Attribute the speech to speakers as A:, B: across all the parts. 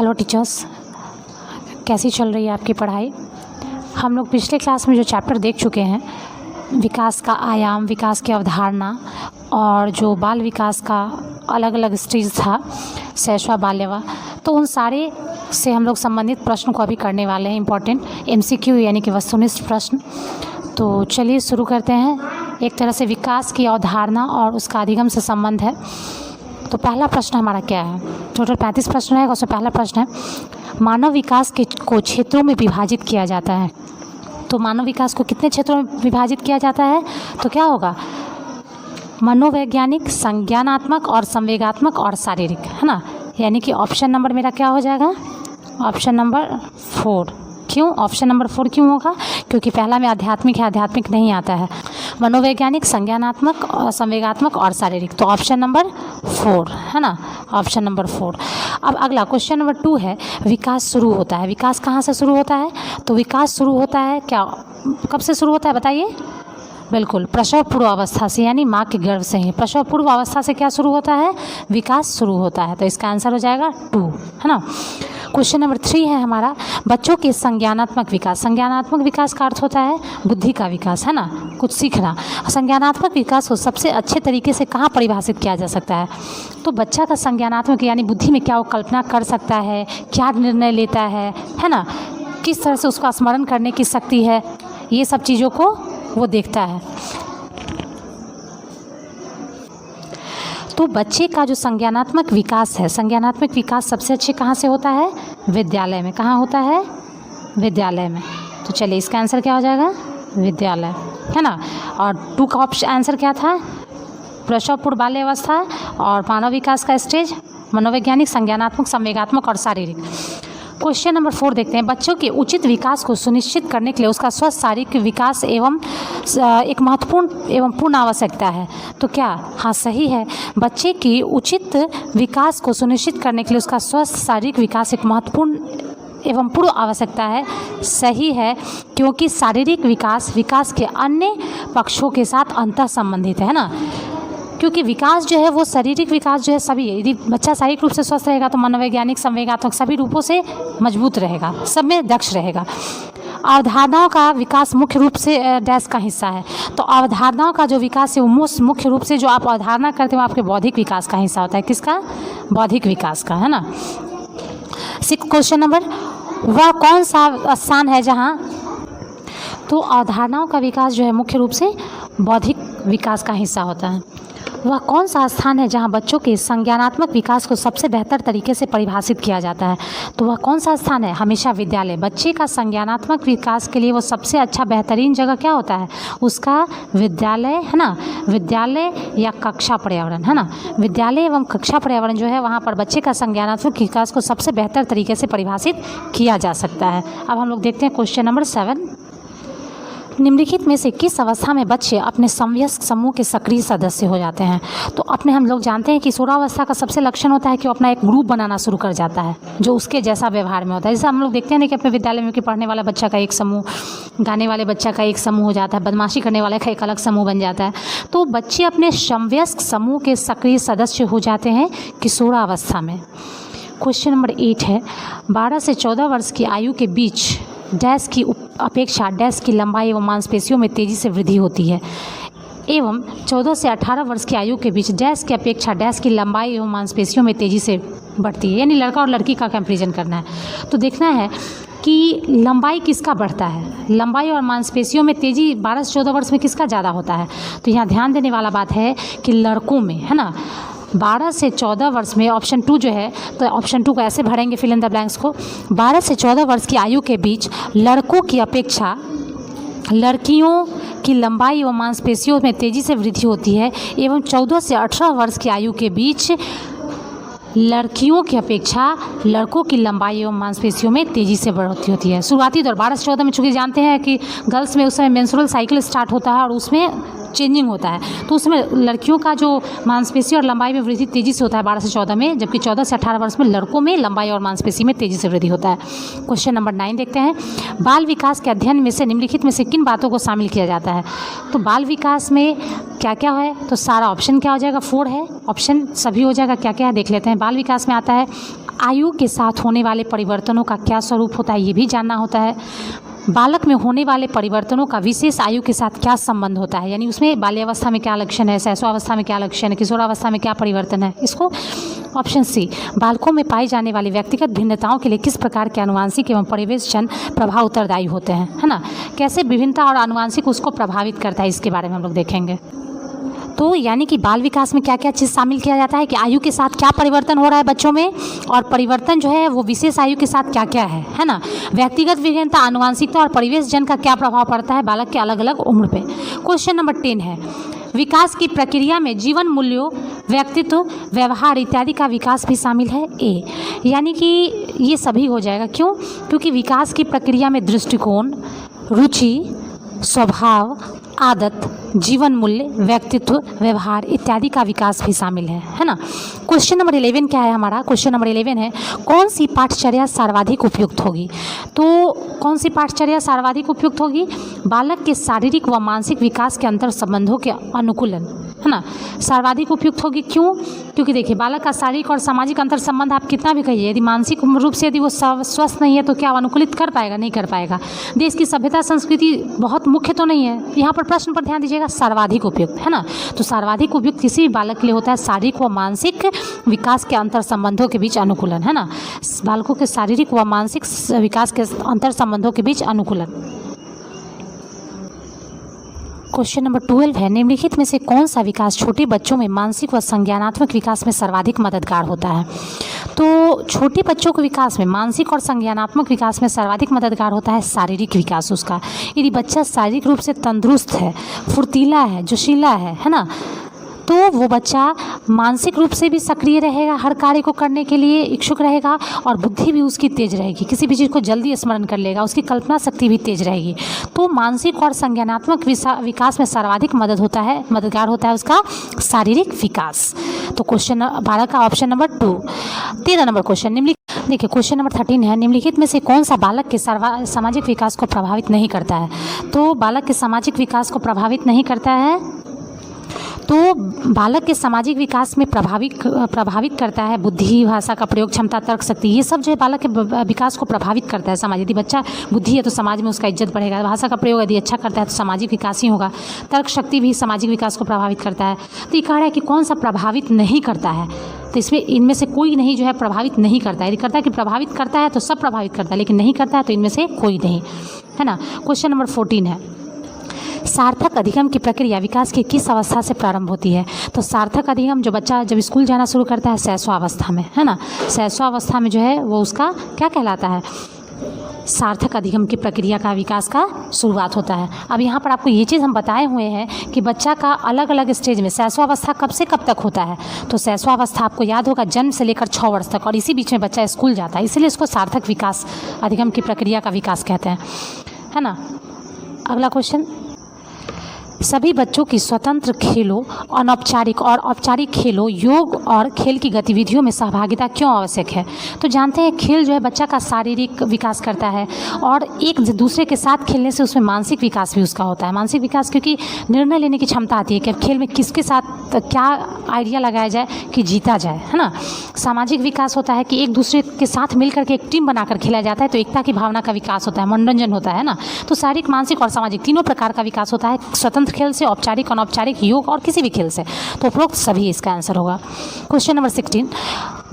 A: Hello teachers, कैसी चल रही है आपकी पढ़ाई। हम लोग पिछले क्लास में जो चैप्टर देख चुके हैं, विकास का आयाम, विकास की अवधारणा और जो बाल विकास का अलग अलग स्टेज था, शैशव, बाल्यवा, तो उन सारे से हम लोग संबंधित प्रश्न को अभी करने वाले हैं। इम्पॉर्टेंट MCQ यानी कि वस्तुनिष्ठ प्रश्न। तो चलिए शुरू करते हैं। एक तरह से विकास की अवधारणा और उसका अधिगम से संबंध है। तो पहला प्रश्न हमारा क्या है, टोटल 35 प्रश्न रहेगा। उसमें पहला प्रश्न है, मानव विकास को क्षेत्रों में विभाजित किया जाता है। तो मानव विकास को कितने क्षेत्रों में विभाजित किया जाता है? तो क्या होगा, मनोवैज्ञानिक, संज्ञानात्मक और संवेगात्मक और शारीरिक, है ना। यानी कि ऑप्शन नंबर मेरा क्या हो जाएगा, ऑप्शन नंबर 4। क्यों ऑप्शन नंबर 4 क्यों होगा? क्योंकि पहला में आध्यात्मिक है, आध्यात्मिक नहीं आता है। मनोवैज्ञानिक, संज्ञानात्मक और संवेगात्मक और शारीरिक, तो ऑप्शन नंबर 4, है ना, ऑप्शन नंबर 4। अब अगला क्वेश्चन नंबर 2 है, विकास शुरू होता है। विकास कहाँ से शुरू होता है? तो विकास शुरू होता है क्या, कब से शुरू होता है बताइए? बिल्कुल, प्रसव पूर्व अवस्था से, यानी माँ के गर्भ से ही। प्रसव पूर्व अवस्था से क्या शुरू होता है? विकास शुरू होता है। तो इसका आंसर हो जाएगा 2, है ना। क्वेश्चन नंबर 3 है हमारा, बच्चों के संज्ञानात्मक विकास। संज्ञानात्मक विकास का अर्थ होता है बुद्धि का विकास, है ना, कुछ सीखना। संज्ञानात्मक विकास को सबसे अच्छे तरीके से कहाँ परिभाषित किया जा सकता है? तो बच्चा का संज्ञानात्मक यानी बुद्धि में क्या वो कल्पना कर सकता है, क्या निर्णय लेता है ना, किस तरह से उसका स्मरण करने की शक्ति है, ये सब चीज़ों को वो देखता है। तो बच्चे का जो संज्ञानात्मक विकास है, संज्ञानात्मक विकास सबसे अच्छे कहाँ से होता है? विद्यालय में। कहाँ होता है? विद्यालय में। तो चलिए इसका आंसर क्या हो जाएगा? विद्यालय, है ना। और 2 का ऑप्शन आंसर क्या था? प्रसव पूर्व बाल्यावस्था और मानव विकास का स्टेज, मनोवैज्ञानिक, संज्ञानात्मक, संवेगात्मक और शारीरिक। क्वेश्चन नंबर 4 देखते हैं, बच्चों के उचित विकास को सुनिश्चित करने के लिए उसका स्वस्थ शारीरिक विकास एवं एक महत्वपूर्ण एवं पूर्ण आवश्यकता है। तो क्या? हाँ, सही है। बच्चे की उचित विकास को सुनिश्चित करने के लिए उसका स्वस्थ शारीरिक विकास एक महत्वपूर्ण एवं पूर्ण आवश्यकता है। सही है, क्योंकि शारीरिक विकास विकास के अन्य पक्षों के साथ अंतः संबंधित है ना। क्योंकि विकास जो है वो शारीरिक विकास जो है सभी, यदि बच्चा शारीरिक रूप से स्वस्थ रहेगा तो मनोवैज्ञानिक, संवेगात्मक सभी रूपों से मजबूत रहेगा, सब में दक्ष रहेगा। अवधारणाओं का विकास मुख्य रूप से डैश का हिस्सा है। तो अवधारणाओं का जो विकास है वो मुख्य रूप से जो आप अवधारणा करते हो आपके बौद्धिक विकास का हिस्सा होता है। किसका? बौद्धिक विकास का, है ना। क्वेश्चन नंबर, वह कौन सा स्थान है जहाँ, तो अवधारणाओं का विकास जो है मुख्य रूप से बौद्धिक विकास का हिस्सा होता है। वह कौन सा स्थान है जहां बच्चों के संज्ञानात्मक विकास को सबसे बेहतर तरीके से परिभाषित किया जाता है? तो वह कौन सा स्थान है? हमेशा विद्यालय। बच्चे का संज्ञानात्मक विकास के लिए वो सबसे अच्छा बेहतरीन जगह क्या होता है? उसका विद्यालय, है ना। विद्यालय या कक्षा पर्यावरण, है ना। विद्यालय एवं कक्षा पर्यावरण जो है वहाँ पर बच्चे का संज्ञानात्मक विकास को सबसे बेहतर तरीके से परिभाषित किया जा सकता है। अब हम लोग देखते हैं क्वेश्चन नंबर 7, निम्नलिखित में से किस अवस्था में बच्चे अपने समवयस्क समूह के सक्रिय सदस्य हो जाते हैं? तो अपने हम लोग जानते हैं कि किशोरावस्था का सबसे लक्षण होता है कि वो अपना एक ग्रुप बनाना शुरू कर जाता है जो उसके जैसा व्यवहार में होता है। जैसे हम लोग देखते हैं ना कि अपने विद्यालय में कि पढ़ने वाला बच्चा का एक समूह, गाने वाले बच्चा का एक समूह हो जाता है, बदमाशी करने वाले का एक अलग समूह बन जाता है। तो बच्चे अपने समवयस्क समूह के सक्रिय सदस्य हो जाते हैं किशोरावस्था में। क्वेश्चन नंबर 8 है, 12 से 14 वर्ष की आयु के बीच डैश की अपेक्षा डैश की लंबाई एवं मांसपेशियों में तेज़ी से वृद्धि होती है, एवं 14 से 18 वर्ष की आयु के बीच डैश की अपेक्षा डैश की लंबाई एवं मांसपेशियों में तेज़ी से बढ़ती है। यानी लड़का और लड़की का कंपैरिजन करना है। तो देखना है कि लंबाई किसका बढ़ता है, लंबाई और मांसपेशियों में तेज़ी 12 से 14 वर्ष में किसका ज़्यादा होता है? तो यहाँ ध्यान देने वाला बात है कि लड़कों में, है ना। 12 से 14 वर्ष में ऑप्शन 2 जो है, तो ऑप्शन 2 को ऐसे भरेंगे फिल इन द ब्लैंक्स को, 12 से 14 वर्ष की आयु के बीच लड़कों की अपेक्षा लड़कियों की लंबाई एवं मांसपेशियों में तेज़ी से वृद्धि होती है, एवं 14 से 18 वर्ष की आयु के बीच लड़कियों की अपेक्षा लड़कों की लंबाई एवं मांसपेशियों में तेज़ी से बढ़ोतरी होती है। शुरुआती दौर 12 से 14 में, चूँकि जानते हैं कि गर्ल्स में उस समय मेंस्ट्रुअल साइकिल स्टार्ट होता है और उसमें चेंजिंग होता है, तो उसमें लड़कियों का जो मांसपेशी और लंबाई में वृद्धि तेज़ी से होता है 12 से 14 में, जबकि 14 से 18 वर्ष में लड़कों में लंबाई और मांसपेशी में तेज़ी से वृद्धि होता है। क्वेश्चन नंबर 9 देखते हैं, बाल विकास के अध्ययन में से निम्नलिखित में से किन बातों को शामिल किया जाता है? तो बाल विकास में क्या क्या है, तो सारा ऑप्शन क्या हो जाएगा, 4 है, ऑप्शन सभी हो जाएगा। क्या क्या है देख लेते हैं। बाल विकास में आता है आयु के साथ होने वाले परिवर्तनों का क्या स्वरूप होता है ये भी जानना होता है। बालक में होने वाले परिवर्तनों का विशेष आयु के साथ क्या संबंध होता है, यानी उसमें बाल्यावस्था में क्या लक्षण है, शैशवावस्था में क्या लक्षण है, किशोरावस्था में क्या परिवर्तन है। इसको ऑप्शन सी, बालकों में पाई जाने वाली व्यक्तिगत भिन्नताओं के लिए किस प्रकार के आनुवांशिक एवं परिवेशजन प्रभाव उत्तरदायी होते हैं, है ना। कैसे विभिन्नता और आनुवांशिक उसको प्रभावित करता है, इसके बारे में हम लोग देखेंगे। तो यानी कि बाल विकास में क्या क्या चीज़ शामिल किया जाता है कि आयु के साथ क्या परिवर्तन हो रहा है बच्चों में, और परिवर्तन जो है वो विशेष आयु के साथ क्या क्या है ना। व्यक्तिगत भिन्नता, आनुवांशिकता और परिवेशजन का क्या प्रभाव पड़ता है बालक के अलग अलग उम्र पे। क्वेश्चन नंबर 10 है, विकास की प्रक्रिया में जीवन मूल्यों, व्यक्तित्व, व्यवहार इत्यादि का विकास भी शामिल है। ए, यानी कि ये सभी हो जाएगा। क्यों? क्योंकि विकास की प्रक्रिया में दृष्टिकोण, रुचि, स्वभाव, आदत, जीवन मूल्य, व्यक्तित्व, व्यवहार इत्यादि का विकास भी शामिल है ना। क्वेश्चन नंबर 11 क्या है हमारा? क्वेश्चन नंबर 11 है, कौन सी पाठचर्या सर्वाधिक उपयुक्त होगी? तो कौन सी पाठचर्या सर्वाधिक उपयुक्त होगी? बालक के शारीरिक व मानसिक विकास के अंतर संबंधों के अनुकूलन, है ना, सर्वाधिक उपयुक्त होगी। क्यों? क्योंकि देखिए बालक का शारीरिक और सामाजिक अंतर संबंध आप कितना भी कहिए, यदि मानसिक रूप से यदि वो स्वस्थ नहीं है तो क्या अनुकूलित कर पाएगा? नहीं कर पाएगा। देश की सभ्यता संस्कृति बहुत मुख्य तो नहीं है, यहाँ पर प्रश्न पर ध्यान दीजिएगा, सर्वाधिक उपयुक्त, है ना। तो सर्वाधिक उपयुक्त किसी भी बालक के लिए होता है शारीरिक व मानसिक विकास के अंतर संबंधों के बीच अनुकूलन, है ना। बालकों के शारीरिक व मानसिक विकास के अंतर संबंधों के बीच अनुकूलन। क्वेश्चन नंबर 12 है, निम्नलिखित में से कौन सा विकास छोटे बच्चों में मानसिक व संज्ञानात्मक विकास में सर्वाधिक मददगार होता है? तो छोटे बच्चों के विकास में, मानसिक और संज्ञानात्मक विकास में सर्वाधिक मददगार होता है शारीरिक विकास उसका। यदि बच्चा शारीरिक रूप से तंदुरुस्त है, फुर्तीला है, जोशीला है ना, तो वो बच्चा मानसिक रूप से भी सक्रिय रहेगा, हर कार्य को करने के लिए इच्छुक रहेगा, और बुद्धि भी उसकी तेज रहेगी, किसी भी चीज़ को जल्दी स्मरण कर लेगा, उसकी कल्पना शक्ति भी तेज रहेगी। तो मानसिक और संज्ञानात्मक विकास में सर्वाधिक मददगार होता है उसका शारीरिक विकास। तो क्वेश्चन 12 का ऑप्शन नंबर 2। 13 नंबर क्वेश्चन, देखिए क्वेश्चन नंबर 13 है, निम्नलिखित में से कौन सा बालक के सामाजिक विकास को प्रभावित नहीं करता है? तो बालक के सामाजिक विकास को प्रभावित नहीं करता है, तो बालक के सामाजिक विकास में प्रभावित करता है बुद्धि, भाषा का प्रयोग, क्षमता, तर्क शक्ति, ये सब जो है बालक के विकास को प्रभावित करता है। समाज, यदि बच्चा बुद्धि है तो समाज में उसका इज्जत बढ़ेगा, भाषा का प्रयोग यदि अच्छा करता है तो सामाजिक विकास ही होगा, तर्क शक्ति भी सामाजिक विकास को प्रभावित करता है। तो ये कह रहा है कि कौन सा प्रभावित नहीं करता है, तो इसमें इनमें से कोई नहीं जो है प्रभावित नहीं करता है। यदि करता है कि प्रभावित करता है तो सब प्रभावित करता है, लेकिन नहीं करता है तो इनमें से कोई नहीं, है ना। क्वेश्चन नंबर 14 है, सार्थक अधिगम की प्रक्रिया विकास की किस अवस्था से प्रारंभ होती है? तो सार्थक अधिगम जब बच्चा स्कूल जाना शुरू करता है शैशवावस्था में, है ना। शैशवावस्था में जो है वो उसका क्या कहलाता है? सार्थक अधिगम की प्रक्रिया का विकास का शुरुआत होता है। अब यहाँ पर आपको ये चीज़ हम बताए हुए हैं कि बच्चा का अलग अलग स्टेज में शैशवावस्था कब से कब तक होता है। तो शैशवावस्था आपको याद होगा जन्म से लेकर 6 वर्ष तक, और इसी बीच में बच्चा स्कूल जाता है, इसलिए इसको सार्थक विकास अधिगम की प्रक्रिया का विकास कहते हैं, है ना। अगला क्वेश्चन, सभी बच्चों की स्वतंत्र खेलों, अनौपचारिक और औपचारिक खेलों, योग और खेल की गतिविधियों में सहभागिता क्यों आवश्यक है? तो जानते हैं खेल जो है बच्चा का शारीरिक विकास करता है, और एक दूसरे के साथ खेलने से उसमें मानसिक विकास भी उसका होता है। मानसिक विकास क्योंकि निर्णय लेने की क्षमता आती है कि अब खेल में किसके साथ क्या आइडिया लगाया जाए कि जीता जाए, है ना। सामाजिक विकास होता है कि एक दूसरे के साथ मिलकर के एक टीम बनाकर खेला जाता है, तो एकता की भावना का विकास होता है, मनोरंजन होता है ना। तो शारीरिक, मानसिक और सामाजिक तीनों प्रकार का विकास होता है स्वतंत्र खेल से, औपचारिक, अनौपचारिक, योग और किसी भी खेल से। तो उपरोक्त सभी इसका आंसर होगा। क्वेश्चन नंबर 16,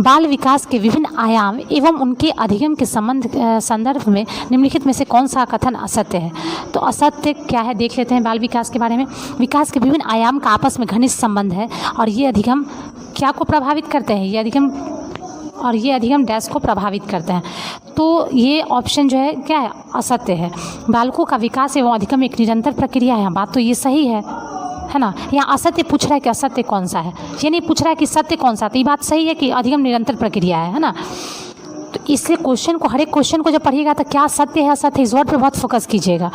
A: बाल विकास के विभिन्न आयाम एवं उनके अधिगम के संदर्भ में निम्नलिखित में से कौन सा कथन असत्य है? तो असत्य क्या है देख लेते हैं बाल विकास के बारे में। विकास के विभिन्न आयाम का आपस में घनिष्ठ संबंध है, और ये अधिगम क्या को प्रभावित करते हैं? ये अधिगम डैश को प्रभावित करते हैं। तो ये ऑप्शन जो है क्या है? असत्य है। बालकों का विकास एवं अधिगम एक निरंतर प्रक्रिया है, बात तो ये सही है ना। यहाँ असत्य पूछ रहा है कि असत्य कौन सा है, ये नहीं पूछ रहा है कि सत्य कौन सा। तो ये बात सही है कि अधिगम निरंतर प्रक्रिया है ना। तो इसलिए क्वेश्चन को, हर एक क्वेश्चन को जब पढ़िएगा तो क्या सत्य है असत्य, इस वर्ड पर बहुत फोकस कीजिएगा।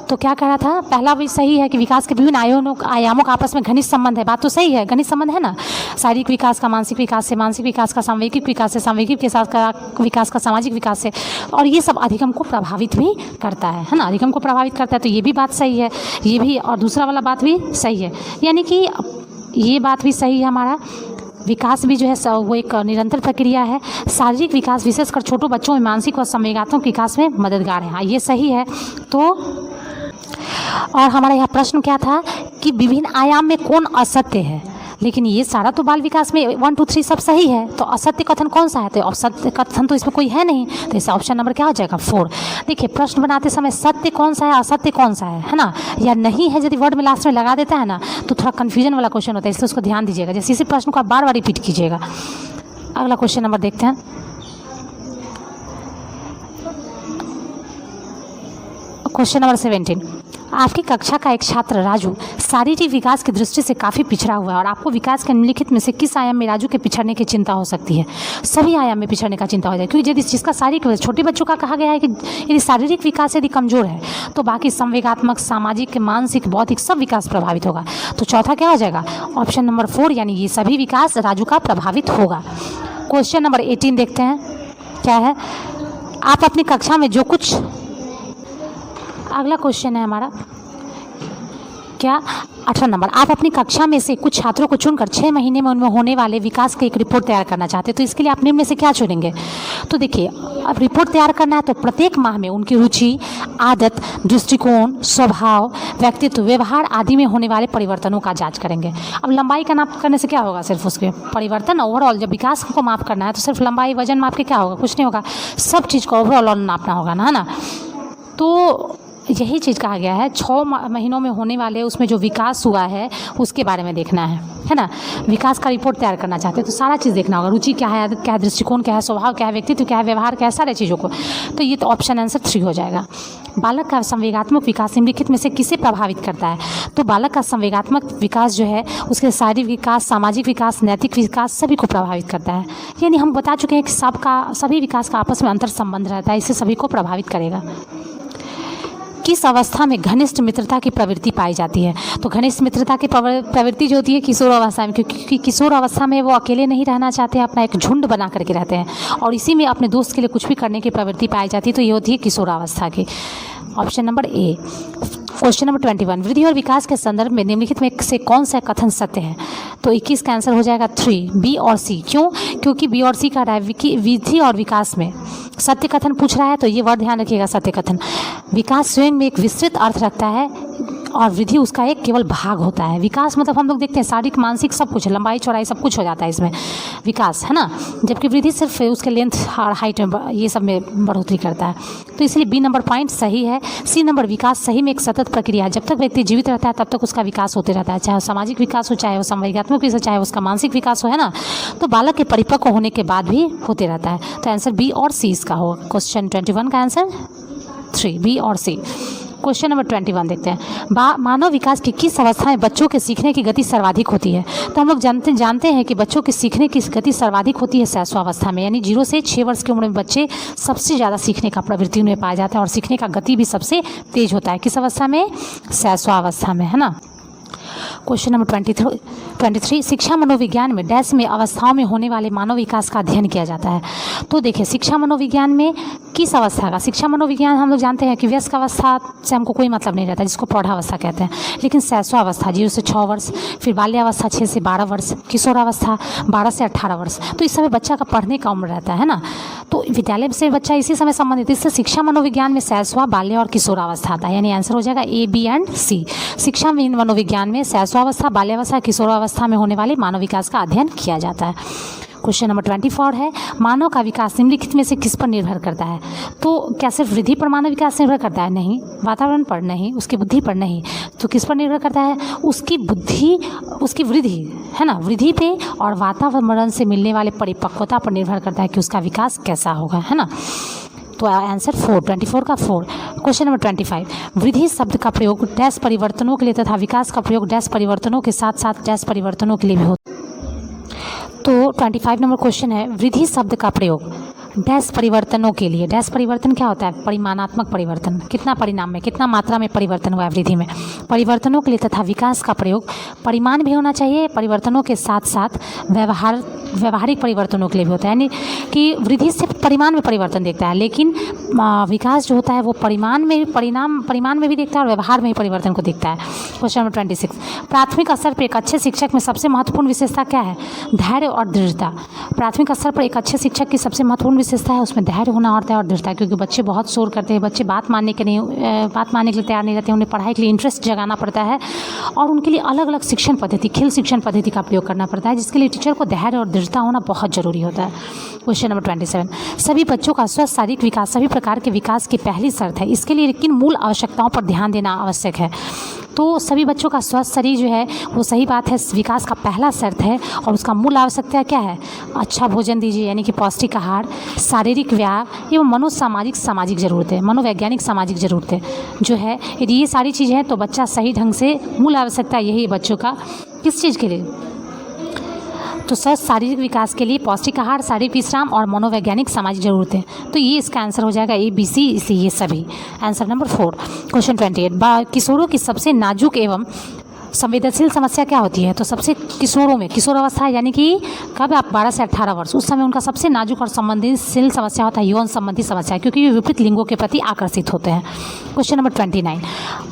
A: तो क्या कह रहा था? पहला भी सही है कि विकास के विभिन्न आयामों का आपस में घनिष्ठ संबंध है, बात तो सही है, घनिष्ठ संबंध है ना। शारीरिक विकास का मानसिक विकास से, मानसिक विकास का सामूहिक विकास से, सामूहिक विकास का सामाजिक विकास से, और ये सब अधिगम को प्रभावित भी करता है ना। अधिगम को प्रभावित करता है, तो ये भी बात सही है, ये भी, और दूसरा वाला बात भी सही है। यानी कि ये बात भी सही है हमारा, विकास भी जो है वो एक निरंतर प्रक्रिया है। शारीरिक विकास विशेषकर छोटे बच्चों में मानसिक व संवेगात्मक विकास में मददगार है। हाँ, ये सही है। तो और हमारा यहाँ प्रश्न क्या था कि विभिन्न आयाम में कौन असत्य है, लेकिन ये सारा तो बाल विकास में 1 2 3 सब सही है, तो असत्य कथन कौन सा है? तो असत्य कथन तो इसमें कोई है नहीं, तो इसका ऑप्शन नंबर क्या हो जाएगा? 4। देखिए प्रश्न बनाते समय सत्य कौन सा है, असत्य कौन सा है ना, या नहीं है यदि वर्ड में लास्ट में लगा देता है ना तो थोड़ा कन्फ्यूजन वाला क्वेश्चन होता है, इसलिए उसको ध्यान दीजिएगा। जैसे इसी प्रश्न को आप बार बार रिपीट कीजिएगा। अगला क्वेश्चन नंबर देखते हैं। क्वेश्चन नंबर 17, आपकी कक्षा का एक छात्र राजू शारीरिक विकास की दृष्टि से काफ़ी पिछड़ा हुआ है और आपको विकास के निम्नलिखित में से किस आयाम में राजू के पिछड़ने की चिंता हो सकती है? सभी आयाम में पिछड़ने का चिंता हो जाए, क्योंकि यदि जिसका शारीरिक, छोटे बच्चों का कहा गया है कि यदि शारीरिक विकास यदि कमज़ोर है तो बाकी संवेगात्मक, सामाजिक, मानसिक, बौद्धिक सब विकास प्रभावित होगा। तो चौथा क्या हो जाएगा? ऑप्शन नंबर 4, यानी ये सभी विकास राजू का प्रभावित होगा। क्वेश्चन नंबर 18 देखते हैं क्या है। आप अपनी कक्षा में जो कुछ, अगला क्वेश्चन है हमारा क्या, 18 नंबर, आप अपनी कक्षा में से कुछ छात्रों को चुनकर 6 महीने में उनमें होने वाले विकास की एक रिपोर्ट तैयार करना चाहते हैं, तो इसके लिए आप निम्न में से क्या चुनेंगे? तो देखिए अब रिपोर्ट तैयार करना है तो प्रत्येक माह में उनकी रुचि, आदत, दृष्टिकोण, स्वभाव, व्यक्तित्व, व्यवहार आदि में होने वाले परिवर्तनों का जांच करेंगे। अब लंबाई का नाप करने से क्या होगा? सिर्फ उसके परिवर्तन, ओवरऑल जब विकास को माप करना है तो सिर्फ लंबाई, वजन माप के क्या होगा? कुछ नहीं होगा, सब चीज़ को ओवरऑल नापना होगा ना, है ना। तो यही चीज़ कहा गया है, 6 महीनों में होने वाले उसमें जो विकास हुआ है उसके बारे में देखना है ना। विकास का रिपोर्ट तैयार करना चाहते हैं तो सारा चीज़ देखना होगा, रुचि क्या है, आदत क्या है, दृष्टिकोण क्या है, स्वभाव क्या है, व्यक्तित्व क्या है, व्यवहार क्या है, सारे चीज़ों को। तो ये तो ऑप्शन आंसर 3 हो जाएगा। बालक का संवेगात्मक विकास निम्नलिखित में से किसे प्रभावित करता है? तो बालक का संवेगात्मक विकास जो है उसके शारीरिक विकास, सामाजिक विकास, नैतिक विकास सभी को प्रभावित करता है। यानी हम बता चुके हैं कि सभी विकास का आपस में अंतर संबंध रहता है, इससे सभी को प्रभावित करेगा। किस अवस्था में घनिष्ठ मित्रता की प्रवृत्ति पाई जाती है? तो घनिष्ठ मित्रता की प्रवृत्ति जो होती है किशोर अवस्था में, क्योंकि किशोर अवस्था में वो अकेले नहीं रहना चाहते हैं, अपना एक झुंड बना करके रहते हैं और इसी में अपने दोस्त के लिए कुछ भी करने की प्रवृत्ति पाई जाती है, तो ये होती है किशोर अवस्था की। Option number A. Question number 21, वृद्धि और विकास के संदर्भ में निम्नलिखित में से कौन सा कथन सत्य है? तो 21 का आंसर हो जाएगा 3, बी और सी। क्यों? क्योंकि बी और सी का वृद्धि और विकास में सत्य कथन पूछ रहा है, तो ये वर्ड ध्यान रखिएगा, सत्य कथन। विकास स्वयं में एक विस्तृत अर्थ रखता है और वृद्धि उसका एक केवल भाग होता है। विकास मतलब हम लोग देखते हैं शारीरिक, मानसिक सब कुछ, लंबाई चौड़ाई सब कुछ हो जाता है इसमें विकास, है ना, जबकि वृद्धि सिर्फ उसके लेंथ और हाइट में ये सब में बढ़ोतरी करता है। तो इसलिए बी नंबर पॉइंट सही है। सी नंबर, विकास सही में एक सतत प्रक्रिया है, जब तक व्यक्ति जीवित रहता है तब तक उसका विकास होते रहता है, चाहे सामाजिक विकास हो, चाहे वो संवेगात्मक विकास, चाहे उसका मानसिक विकास हो, है ना। तो बालक के परिपक्व होने के बाद भी होते रहता है। तो आंसर बी और सी इसका होगा। क्वेश्चन 21 का आंसर 3, बी और सी। क्वेश्चन नंबर 21 देखते हैं। मानव विकास की किस अवस्था में बच्चों के सीखने की गति सर्वाधिक होती है? तो हम लोग जानते हैं कि बच्चों की सीखने की गति सर्वाधिक होती है शैशवावस्था में, यानी 0 से 6 वर्ष की उम्र में बच्चे सबसे ज़्यादा सीखने का प्रवृत्ति उनमें पाया जाता है और सीखने का गति भी सबसे तेज होता है। किस अवस्था में? शैशवावस्था में, है ना। क्वेश्चन नंबर 23, शिक्षा मनोविज्ञान में डैश में अवस्थाओं में होने वाले मानव विकास का अध्ययन किया जाता है। तो देखिए शिक्षा मनोविज्ञान में किस अवस्था का? शिक्षा मनोविज्ञान हम लोग जानते हैं कि वयस्क अवस्था से हमको कोई मतलब नहीं रहता, जिसको प्रौढ़ावस्था कहते हैं, लेकिन शैशवावस्था 0 से 6 वर्ष, फिर बाल्यावस्था 6 से 12 वर्ष, किशोरावस्था 12 से 18 वर्ष, तो इस समय बच्चा का पढ़ने का उम्र रहता है ना। तो विद्यालय से बच्चा इसी समय संबंधित, इससे शिक्षा मनोविज्ञान में शैशवा, बाल्य और किशोरावस्था आता है, यानी आंसर हो जाएगा ए, बी एंड सी। शिक्षा मनोविज्ञान में शैशवावस्था, बाल्यावस्था, किशोरावस्था में होने वाले मानव विकास का अध्ययन किया जाता है। क्वेश्चन नंबर 24 है, मानव का विकास निम्नलिखित में से किस पर निर्भर करता है? तो क्या सिर्फ वृद्धि पर मानव विकास निर्भर करता है? नहीं। वातावरण पर नहीं, उसकी बुद्धि पर नहीं, तो किस पर निर्भर करता है? उसकी बुद्धि, उसकी वृद्धि, है ना, वृद्धि पे और वातावरण से मिलने वाले परिपक्वता पर निर्भर करता है कि उसका विकास कैसा होगा, है ना। तो आंसर 4, 24 का 4। क्वेश्चन नंबर 25, वृद्धि शब्द का प्रयोग डैश परिवर्तनों के लिए तथा विकास का प्रयोग डैश परिवर्तनों के साथ साथ डैश परिवर्तनों के लिए भी होता है। तो 25 नंबर क्वेश्चन है, वृद्धि शब्द का प्रयोग डैश परिवर्तनों के लिए, डैश परिवर्तन क्या होता है, परिमाणात्मक परिवर्तन, कितना परिणाम में, कितना मात्रा में परिवर्तन हुआ है वृद्धि में, परिवर्तनों के लिए तथा विकास का प्रयोग परिमाण भी होना चाहिए, परिवर्तनों के साथ साथ व्यवहारिक परिवर्तनों के लिए भी होता है, यानी कि वृद्धि से परिमाण में परिवर्तन देखता है, लेकिन विकास जो होता है वो परिमाण में भी देखता है और व्यवहार में ही परिवर्तन को देखता है। क्वेश्चन नंबर 26, प्राथमिक स्तर पर एक अच्छे शिक्षक में सबसे महत्वपूर्ण विशेषता क्या है, धैर्य और दृढ़ता। प्राथमिक स्तर पर एक अच्छे शिक्षक की सबसे महत्वपूर्ण विशेषता है उसमें धैर्य होना होता है और दृढ़ता, क्योंकि बच्चे बहुत शोर करते हैं, बच्चे बात मानने के लिए तैयार नहीं रहते, उन्हें पढ़ाई के लिए इंटरेस्ट जगाना पड़ता है और उनके लिए अलग अलग शिक्षण पद्धति, खेल शिक्षण पद्धति का प्रयोग करना पड़ता है, जिसके लिए टीचर को धैर्य और दृढ़ता होना बहुत जरूरी होता है। क्वेश्चन नंबर 27, सभी बच्चों का स्वस्थ शारीरिक विकास सभी प्रकार के विकास की पहली शर्त है, इसके लिए किन मूल आवश्यकताओं पर ध्यान देना आवश्यक है। तो सभी बच्चों का स्वस्थ शरीर जो है वो सही बात है, विकास का पहला शर्त है और उसका मूल आवश्यकता क्या है, अच्छा भोजन दीजिए यानी कि पौष्टिक आहार, शारीरिक व्यायाम एवं सामाजिक ज़रूरतें, मनोवैज्ञानिक सामाजिक ज़रूरतें जो है, यदि ये सारी चीज़ें हैं तो बच्चा सही ढंग से, मूल आवश्यकता यही है बच्चों का किस चीज़ के लिए, तो स्वस्थ शारीरिक विकास के लिए पौष्टिक आहार, शारीरिक विश्राम और मनोवैज्ञानिक सामाजिक जरूरतें। तो ये इसका आंसर हो जाएगा ABC, इसलिए ये सभी। Answer number 4। क्वेश्चन 28, किशोरों की सबसे नाजुक एवं संवेदनशील समस्या क्या होती है। तो सबसे किशोरों में, किशोर अवस्था यानी कि कब आप 12 से 18 वर्ष, उस समय उनका सबसे नाजुक और संवेदनशील समस्या होता है यौन संबंधी समस्या, क्योंकि ये विपरीत लिंगों के प्रति आकर्षित होते हैं। क्वेश्चन नंबर 29,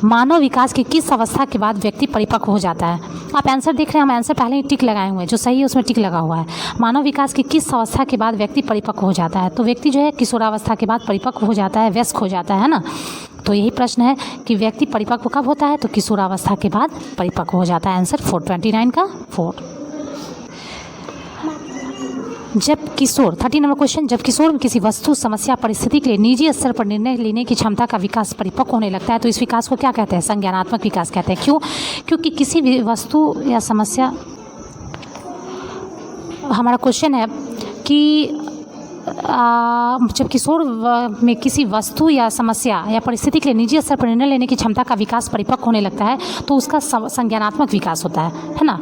A: मानव विकास की किस अवस्था के बाद व्यक्ति परिपक्व हो जाता है। आप आंसर देख रहे हैं, हम आंसर पहले ही टिक लगाए हुए हैं, जो सही है उसमें टिक लगा हुआ है। मानव विकास की किस अवस्था के बाद व्यक्ति परिपक्व हो जाता है। तो व्यक्ति जो है किशोरावस्था के बाद परिपक्व हो जाता है, वयस्क हो जाता है ना। तो यही प्रश्न है कि व्यक्ति परिपक्व कब होता है, तो किशोरावस्था के बाद परिपक्व हो जाता है। आंसर 429 का 4। जब किशोर 30 नंबर क्वेश्चन, जब किशोर में किसी वस्तु, समस्या, परिस्थिति के लिए निजी स्तर पर निर्णय लेने की क्षमता का विकास परिपक्व होने लगता है, तो इस विकास को क्या कहते हैं, संज्ञानात्मक विकास कहते हैं। क्यों? क्योंकि किसी भी वस्तु या समस्या, हमारा क्वेश्चन है कि जब किशोर में किसी वस्तु या समस्या या परिस्थिति के लिए निजी स्तर पर निर्णय लेने की क्षमता का विकास परिपक्व होने लगता है, तो उसका संज्ञानात्मक विकास होता है ना।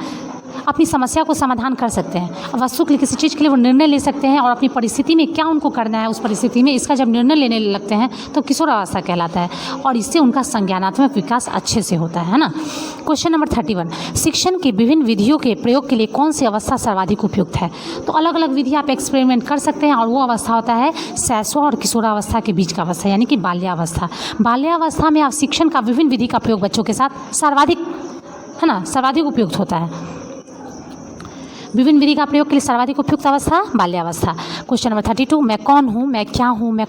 A: अपनी समस्या को समाधान कर सकते हैं, वस्तु के लिए, किसी चीज़ के लिए वो निर्णय ले सकते हैं और अपनी परिस्थिति में क्या उनको करना है उस परिस्थिति में, इसका जब निर्णय लेने लगते हैं तो किशोरावस्था कहलाता है और इससे उनका संज्ञानात्मक विकास अच्छे से होता है ना। क्वेश्चन नंबर 31, शिक्षण की विभिन्न विधियों के प्रयोग के लिए कौन सी अवस्था सर्वाधिक उपयुक्त है। तो अलग अलग विधि आप एक्सपेरिमेंट कर सकते हैं और वो अवस्था होता है शैशव और किशोरावस्था के बीच का अवस्था, यानी कि बाल्यावस्था। बाल्यावस्था में आप शिक्षण का विभिन्न विधि का प्रयोग बच्चों के साथ सर्वाधिक, है ना, सर्वाधिक उपयुक्त होता है। विभिन्न विधि का प्रयोग के लिए सर्वाधिक उपयुक्त अवस्था बाल्यावस्था। क्वेश्चन नंबर 32, मैं कौन हूँ, मैं क्या हूँ, मैं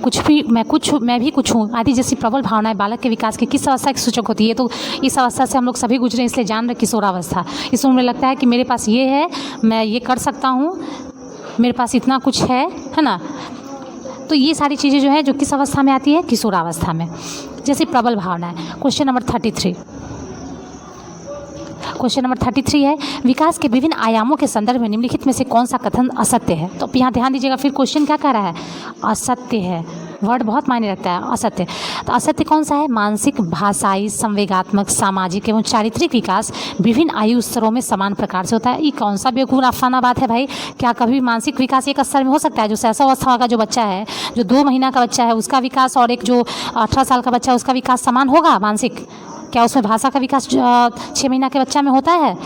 A: भी कुछ हूँ आदि जैसी प्रबल भावनाएं बालक के विकास की किस अवस्था की सूचक होती है। तो इस अवस्था से हम लोग सभी गुजरे, इसलिए जान रहे किशोरावस्था। इस उम्र में लगता है कि मेरे पास ये है, मैं ये कर सकता हूँ, मेरे पास इतना कुछ है ना। तो ये सारी चीज़ें जो है जो किस अवस्था में आती है, किशोरावस्था में, जैसे प्रबल भावनाएं। क्वेश्चन नंबर 33, क्वेश्चन नंबर 33 है, विकास के विभिन्न आयामों के संदर्भ में निम्नलिखित में से कौन सा कथन असत्य है। तो यहाँ ध्यान दीजिएगा, फिर क्वेश्चन क्या कह रहा है, असत्य है। वर्ड बहुत मायने रखता है, असत्य। तो असत्य कौन सा है, मानसिक, भाषाई, संवेगात्मक, सामाजिक एवं चारित्रिक विकास विभिन्न आयु स्तरों में समान प्रकार से होता है। ये कौन सा बेवकूफ़ अफसाना बात है भाई। क्या कभी मानसिक विकास एक स्तर में हो सकता है। जो शैशवावस्था का जो बच्चा है, जो 2 महीना का बच्चा है, उसका विकास और एक जो 18 साल का बच्चा है उसका विकास समान होगा मानसिक। क्या उसमें भाषा का विकास 6 महीना के बच्चा में होता है?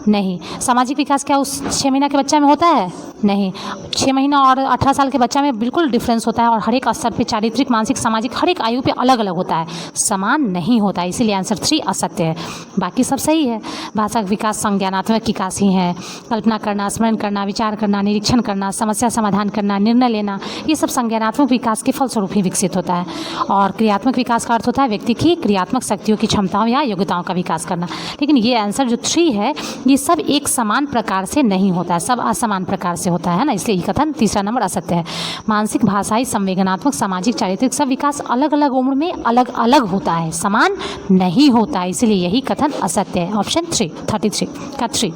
A: नहीं। सामाजिक विकास क्या उस 6 महीना के बच्चा में होता है? नहीं। 6 महीना और 18 साल के बच्चा में बिल्कुल डिफरेंस होता है और हर एक स्तर पे चारित्रिक, मानसिक, सामाजिक हर एक आयु पे अलग अलग होता है, समान नहीं होता है। इसीलिए आंसर 3 असत्य है। बाकी सब सही है। भाषा का विकास संज्ञानात्मक विकास ही है। कल्पना करना, स्मरण करना, विचार करना, निरीक्षण करना, समस्या समाधान करना, निर्णय लेना, ये सब संज्ञानात्मक विकास के फलस्वरूप ही विकसित होता है। और क्रियात्मक विकास का अर्थ होता है व्यक्ति की क्रियात्मक शक्तियों की क्षमताओं या योग्यताओं का विकास करना। लेकिन ये आंसर जो 3 है, ये सब एक समान प्रकार से नहीं होता है, सब असमान प्रकार से होता है ना। इसलिए ये कथन तीसरा नंबर असत्य है। मानसिक, भाषाई, संवेदनात्मक, सामाजिक, चारित्रिक सब विकास अलग अलग उम्र में अलग अलग होता है, समान नहीं होता है। इसलिए यही कथन असत्य है। ऑप्शन 33 का 3।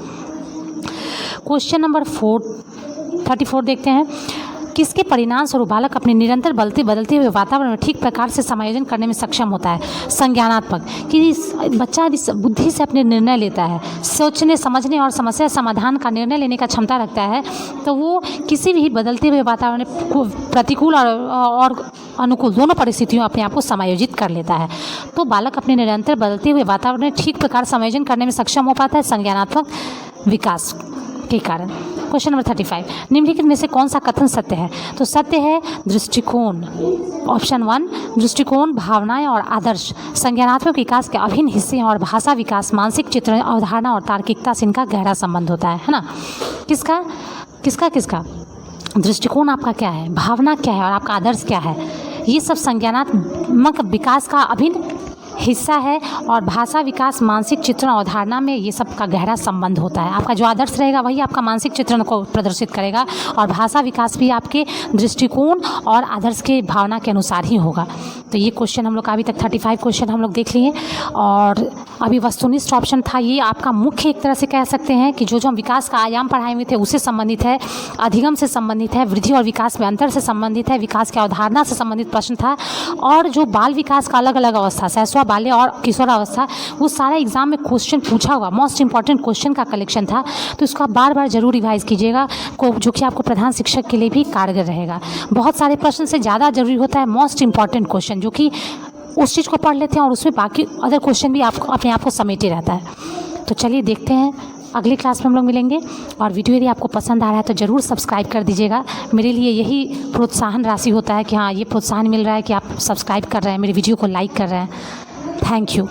A: क्वेश्चन नंबर 34 देखते हैं। किसके परिणाम स्वरूप बालक अपने निरंतर बदलते हुए वातावरण में ठीक प्रकार से समायोजन करने में सक्षम होता है। संज्ञानात्मक, कि बच्चा यदि बुद्धि से अपने निर्णय लेता है, सोचने समझने और समस्या समाधान का निर्णय लेने का क्षमता रखता है, तो वो किसी भी बदलते हुए वातावरण को प्रतिकूल और अनुकूल दोनों परिस्थितियों में अपने आप को समायोजित कर लेता है। तो बालक अपने निरंतर बदलते हुए वातावरण में ठीक प्रकार समायोजन करने में सक्षम हो पाता है संज्ञानात्मक विकास के कारण। क्वेश्चन नंबर 35, निम्नलिखित में से कौन सा कथन सत्य है? तो सत्य है दृष्टिकोण, ऑप्शन 1, दृष्टिकोण, भावनाएं और आदर्श संज्ञानात्मक विकास के अभिन्न हिस्से हैं और भाषा विकास, मानसिक चित्रण, अवधारणा और तार्किकता से इनका गहरा संबंध होता है ना। किसका दृष्टिकोण आपका क्या है, भावना क्या है और आपका आदर्श क्या है, ये सब संज्ञानात्मक विकास का अभिन्न हिस्सा है। और भाषा विकास, मानसिक चित्रण, अवधारणा में ये सब का गहरा संबंध होता है। आपका जो आदर्श रहेगा वही आपका मानसिक चित्रण को प्रदर्शित करेगा और भाषा विकास भी आपके दृष्टिकोण और आदर्श के भावना के अनुसार ही होगा। तो ये क्वेश्चन हम लोग अभी तक 35 क्वेश्चन हम लोग देख लिए। और अभी वस्तुनिष्ठ ऑप्शन था, ये आपका मुख्य एक तरह से कह सकते हैं कि जो हम विकास का आयाम पढ़ाए हुए थे उससे संबंधित है, अधिगम से संबंधित है, वृद्धि और विकास में अंतर से संबंधित है, विकास की अवधारणा से संबंधित प्रश्न था। और जो बाल विकास का अलग अलग अवस्था, शैशव, बाल्य और किशोरावस्था, वो सारा एग्जाम में क्वेश्चन पूछा हुआ मोस्ट इंपॉर्टेंट क्वेश्चन का कलेक्शन था। तो इसको आप बार बार जरूर रिवाइज कीजिएगा, जो कि आपको प्रधान शिक्षक के लिए भी कारगर रहेगा। बहुत सारे प्रश्न से ज़्यादा जरूरी होता है मोस्ट इंपॉर्टेंट क्वेश्चन, जो कि उस चीज़ को पढ़ लेते हैं और उसमें बाकी अदर क्वेश्चन भी आपको अपने आप को समेटे रहता है। तो चलिए देखते हैं, अगली क्लास में हम लोग मिलेंगे। और वीडियो यदि आपको पसंद आ रहा है तो ज़रूर सब्सक्राइब कर दीजिएगा। मेरे लिए यही प्रोत्साहन राशि होता है कि हाँ, ये प्रोत्साहन मिल रहा है कि आप सब्सक्राइब कर रहे हैं, मेरे वीडियो को लाइक कर रहे हैं। Thank you.